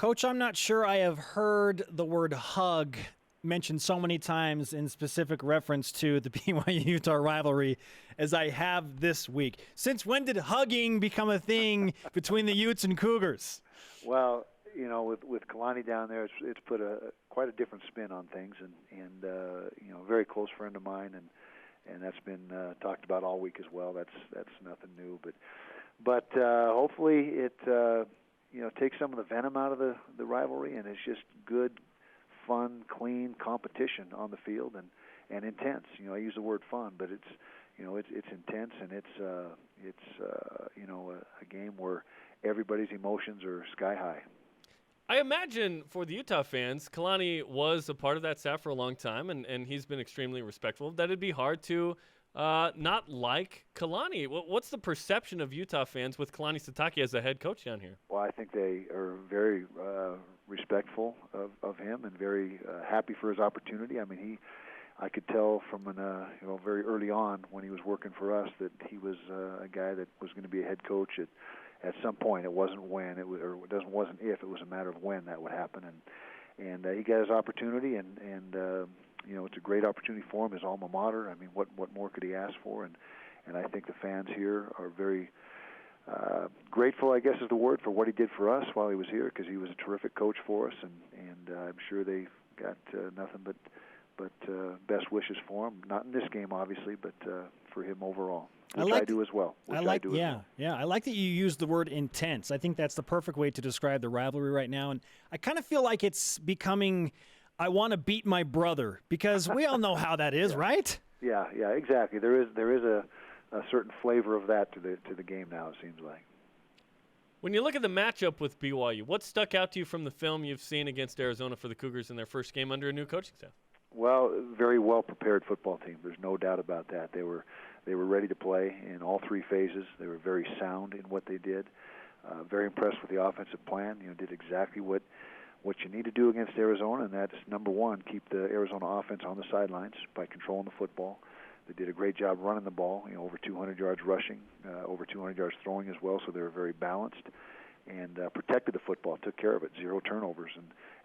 Coach, I'm not sure I have heard the word hug mentioned so many times in specific reference to the BYU-Utah rivalry as I have this week. Since when did hugging become a thing between the Utes and Cougars? Well, you know, with Kalani down there, it's put quite a different spin on things, and you know, a very close friend of mine, and that's been talked about all week as well. That's nothing new, but hopefully it you know, takes some of the venom out of the rivalry, and it's just good, fun, clean competition on the field, and intense. You know, I use the word fun, but it's, you know, it's intense, and it's you know, a game where everybody's emotions are sky high. I imagine for the Utah fans, Kalani was a part of that staff for a long time, and he's been extremely respectful, that it'd be hard to not like Kalani. What's the perception of Utah fans with Kalani Sitake as the head coach down here? Well, I think they are very respectful of him and very happy for his opportunity. I mean, I could tell from you know, very early on when he was working for us that he was a guy that was going to be a head coach at some point. It wasn't when, it wasn't if, it was a matter of when that would happen. And he got his opportunity, and you know, it's a great opportunity for him, his alma mater. I mean, what more could he ask for? And I think the fans here are very grateful, I guess is the word, for what he did for us while he was here, because he was a terrific coach for us, and I'm sure they got nothing but best wishes for him. Not in this game, obviously, but for him overall. Which I do as well. I like that you used the word intense. I think that's the perfect way to describe the rivalry right now, and I kind of feel like it's becoming, I want to beat my brother, because we all know how that is, right? Yeah, exactly. There is a certain flavor of that to the game now, it seems like. When you look at the matchup with BYU, what stuck out to you from the film you've seen against Arizona for the Cougars in their first game under a new coaching staff? Well, very well-prepared football team. There's no doubt about that. They were ready to play in all three phases. They were very sound in what they did. Very impressed with the offensive plan. You know, did exactly what you need to do against Arizona, and that's, number one, keep the Arizona offense on the sidelines by controlling the football. They did a great job running the ball, you know, over 200 yards rushing, over 200 yards throwing as well, so they were very balanced, and protected the football, took care of it, 0 turnovers,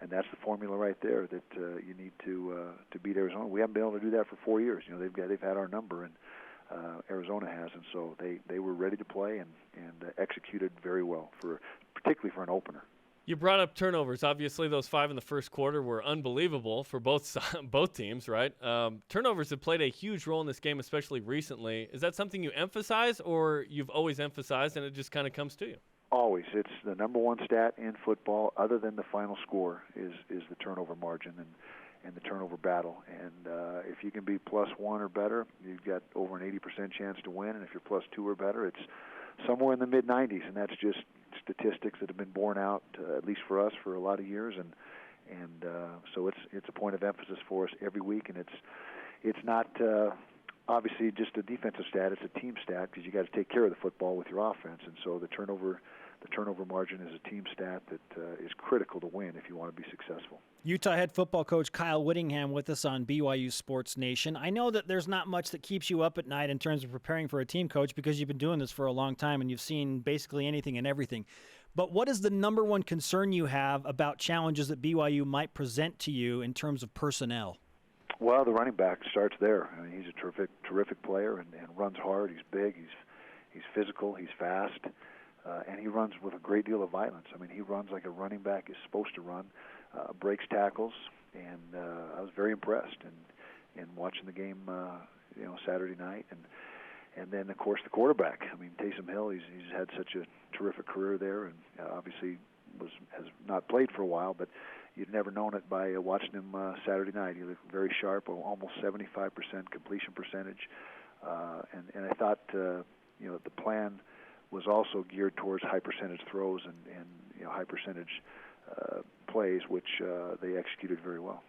and that's the formula right there that you need to beat Arizona. We haven't been able to do that for 4 years. You know, they've had our number, and Arizona has, and so they were ready to play and executed very well, particularly for an opener. You brought up turnovers. Obviously, those 5 in the first quarter were unbelievable for both teams, right? Turnovers have played a huge role in this game, especially recently. Is that something you emphasize, or you've always emphasized and it just kind of comes to you? Always. It's the number one stat in football, other than the final score, is the turnover margin and the turnover battle. And if you can be +1 or better, you've got over an 80% chance to win. And if you're +2 or better, it's somewhere in the mid-90s, and that's just statistics that have been borne out, at least for us, for a lot of years. And so it's a point of emphasis for us every week, and it's not obviously just a defensive stat. It's a team stat, because you got to take care of the football with your offense, and so the turnover margin is a team stat that is critical to win if you want to be successful. Utah head football coach Kyle Whittingham with us on BYU Sports Nation. I know that there's not much that keeps you up at night in terms of preparing for a team, coach, because you've been doing this for a long time and you've seen basically anything and everything. But what is the number one concern you have about challenges that BYU might present to you in terms of personnel? Well, the running back starts there. I mean, he's a terrific player and runs hard. He's big. He's physical. He's fast. And he runs with a great deal of violence. I mean, he runs like a running back is supposed to run, breaks tackles, and I was very impressed in watching the game, you know, Saturday night. And then, of course, the quarterback. I mean, Taysom Hill, he's had such a terrific career there, and obviously has not played for a while, but you'd never known it by watching him Saturday night. He looked very sharp, almost 75% completion percentage. And I thought, you know, the plan was also geared towards high percentage throws and you know, high percentage plays, which they executed very well.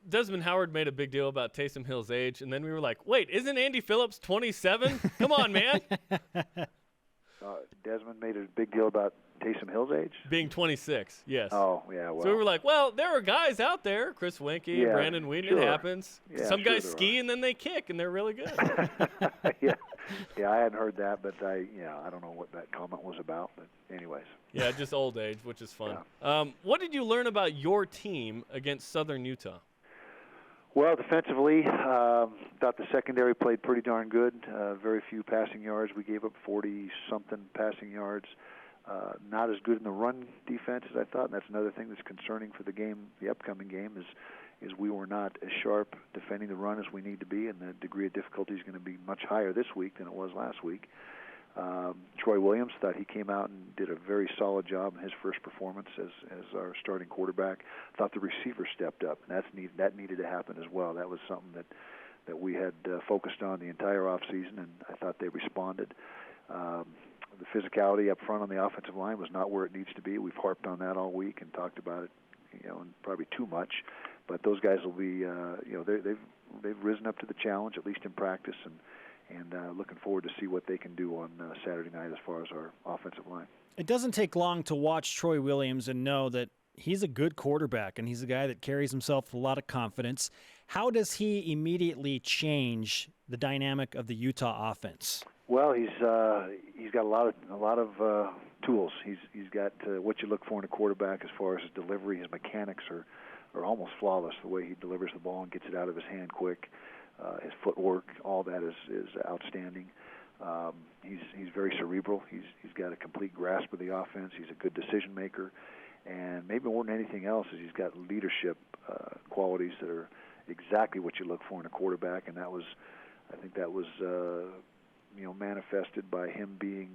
Desmond Howard made a big deal about Taysom Hill's age, and then we were like, wait, isn't Andy Phillips 27? Come on, man. Desmond made a big deal about Taysom Hill's age? Being 26, yes. Oh, yeah, well. So we were like, well, there are guys out there, Chris Winkie, Brandon Whedon, sure. it happens. Yeah, Some sure guys ski and then they kick, and they're really good. Yeah, Yeah, I hadn't heard that, but I don't know what that comment was about. But anyways. Yeah, just old age, which is fun. Yeah. What did you learn about your team against Southern Utah? Well, defensively, thought the secondary played pretty darn good. Very few passing yards. We gave up 40-something passing yards. Not as good in the run defense as I thought, and that's another thing that's concerning for the upcoming game is we were not as sharp defending the run as we need to be, and the degree of difficulty is going to be much higher this week than it was last week. Troy Williams, thought he came out and did a very solid job in his first performance as our starting quarterback. Thought the receiver stepped up, and that needed to happen as well. That was something that we had focused on the entire offseason, and I thought they responded. The physicality up front on the offensive line was not where it needs to be. We've harped on that all week and talked about it, and probably too much. But those guys will be, they've risen up to the challenge, at least in practice, and looking forward to see what they can do on Saturday night as far as our offensive line. It doesn't take long to watch Troy Williams and know that he's a good quarterback, and he's a guy that carries himself with a lot of confidence. How does he immediately change the dynamic of the Utah offense? Well, he's got a lot of tools. He's got what you look for in a quarterback as far as his delivery. His mechanics are almost flawless. The way he delivers the ball and gets it out of his hand quick. His footwork, all that is outstanding. He's very cerebral. He's got a complete grasp of the offense. He's a good decision maker, and maybe more than anything else is he's got leadership qualities that are exactly what you look for in a quarterback. And I think that was manifested by him being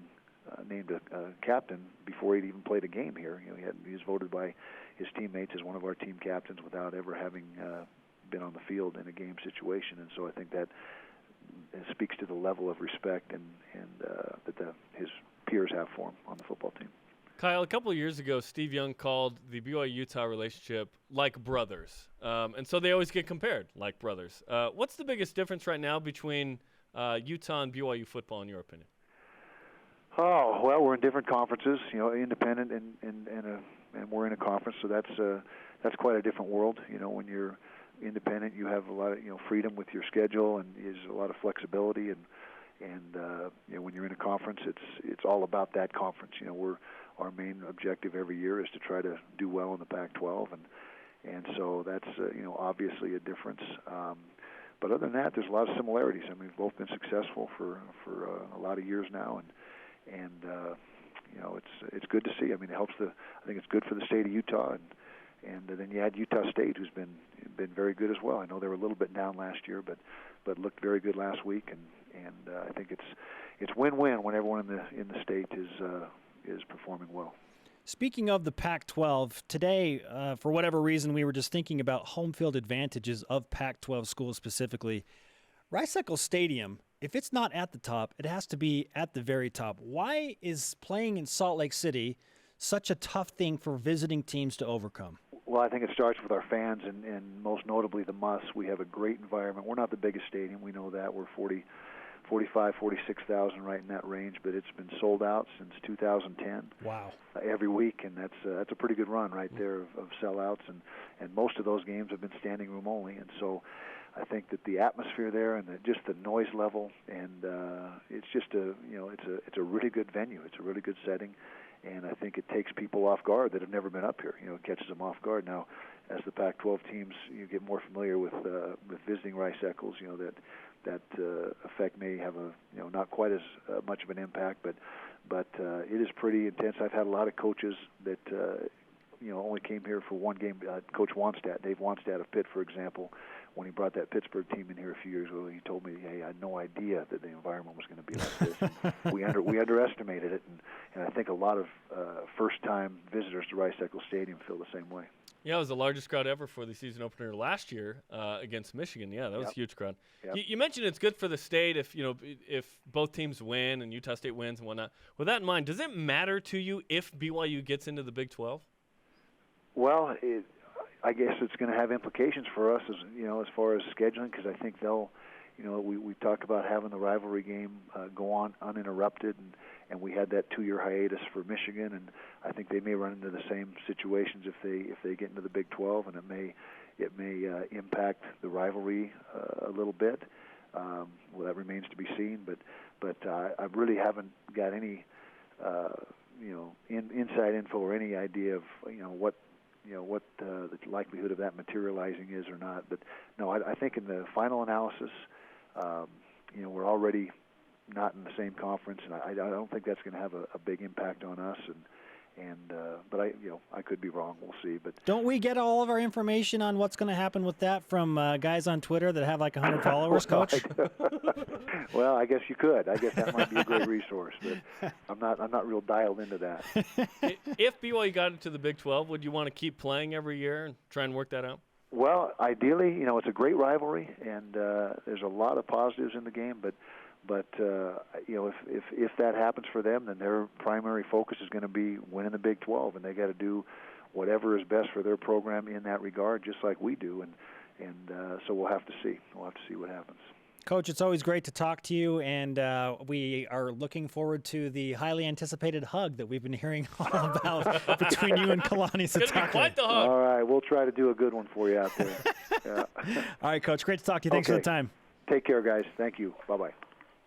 named a captain before he'd even played a game here. He was voted by his teammates as one of our team captains without ever having been on the field in a game situation, and so I think that speaks to the level of respect and that his peers have for him on the football team. Kyle, a couple of years ago, Steve Young called the BYU-Utah relationship like brothers, and so they always get compared like brothers. What's the biggest difference right now between Utah and BYU football, in your opinion? Oh, well, we're in different conferences, independent, and we're in a conference, so that's quite a different world. When you're independent, you have a lot of freedom with your schedule, and there's a lot of flexibility, and when you're in a conference, it's all about that conference. Our main objective every year is to try to do well in the Pac-12, and so that's obviously a difference. But other than that, there's a lot of similarities. I mean, we've both been successful for a lot of years now, and it's good to see. I mean, I think it's good for the state of Utah, and then you add Utah State, who's been very good as well. I know they were a little bit down last year, but looked very good last week, and I think it's win-win when everyone in the state is performing well. Speaking of the Pac-12, today, for whatever reason, we were just thinking about home field advantages of Pac-12 schools specifically. Rice-Eccles Stadium, if it's not at the top, it has to be at the very top. Why is playing in Salt Lake City such a tough thing for visiting teams to overcome? Well, I think it starts with our fans, and most notably the Muss. We have a great environment. We're not the biggest stadium. We know that. We're 46,000 right in that range, but it's been sold out since 2010. Wow. Every week, and that's a pretty good run right there of sellouts, and most of those games have been standing room only, and so I think that the atmosphere there and just the noise level, and it's just it's a really good venue. It's a really good setting, and I think it takes people off guard that have never been up here. It catches them off guard. Now, as the Pac-12 teams, you get more familiar with visiting Rice-Eccles. That effect may have not quite as much of an impact, but it is pretty intense. I've had a lot of coaches that only came here for one game. Coach Wanstadt, Dave Wanstadt of Pitt, for example, when he brought that Pittsburgh team in here a few years ago, he told me, "Hey, I had no idea that the environment was going to be like this." And we underestimated it, and I think a lot of first-time visitors to Rice-Eccles Stadium feel the same way. Yeah, it was the largest crowd ever for the season opener last year against Michigan. Yeah, that was a huge crowd. Yep. You mentioned it's good for the state if both teams win and Utah State wins and whatnot. With that in mind, does it matter to you if BYU gets into the Big 12? Well, I guess it's going to have implications for us as far as scheduling, because I think they'll, we talk about having the rivalry game go on uninterrupted, and we had that 2-year hiatus for Michigan, and I think they may run into the same situations if they get into the Big 12, and it may impact the rivalry a little bit. Well, that remains to be seen, I really haven't got any inside info or any idea of what the likelihood of that materializing is or not. But no, I think in the final analysis, we're already not in the same conference, and I don't think that's going to have a big impact on us. But I could be wrong. We'll see. But don't we get all of our information on what's going to happen with that from guys on Twitter that have like 100 followers, Coach? Well, I guess you could. I guess that might be a great resource, but I'm not real dialed into that. If BYU got into the Big 12, would you want to keep playing every year and try and work that out? Well, ideally, it's a great rivalry, and there's a lot of positives in the game, but if that happens for them, then their primary focus is going to be winning the Big 12, and they got to do whatever is best for their program in that regard, just like we do. And so we'll have to see. We'll have to see what happens. Coach, it's always great to talk to you, and we are looking forward to the highly anticipated hug that we've been hearing all about between you and Kalani. It's going to be quite the hug. All right, we'll try to do a good one for you out there. Yeah. All right, Coach, great to talk to you. Thanks for the time. Take care, guys. Thank you. Bye-bye.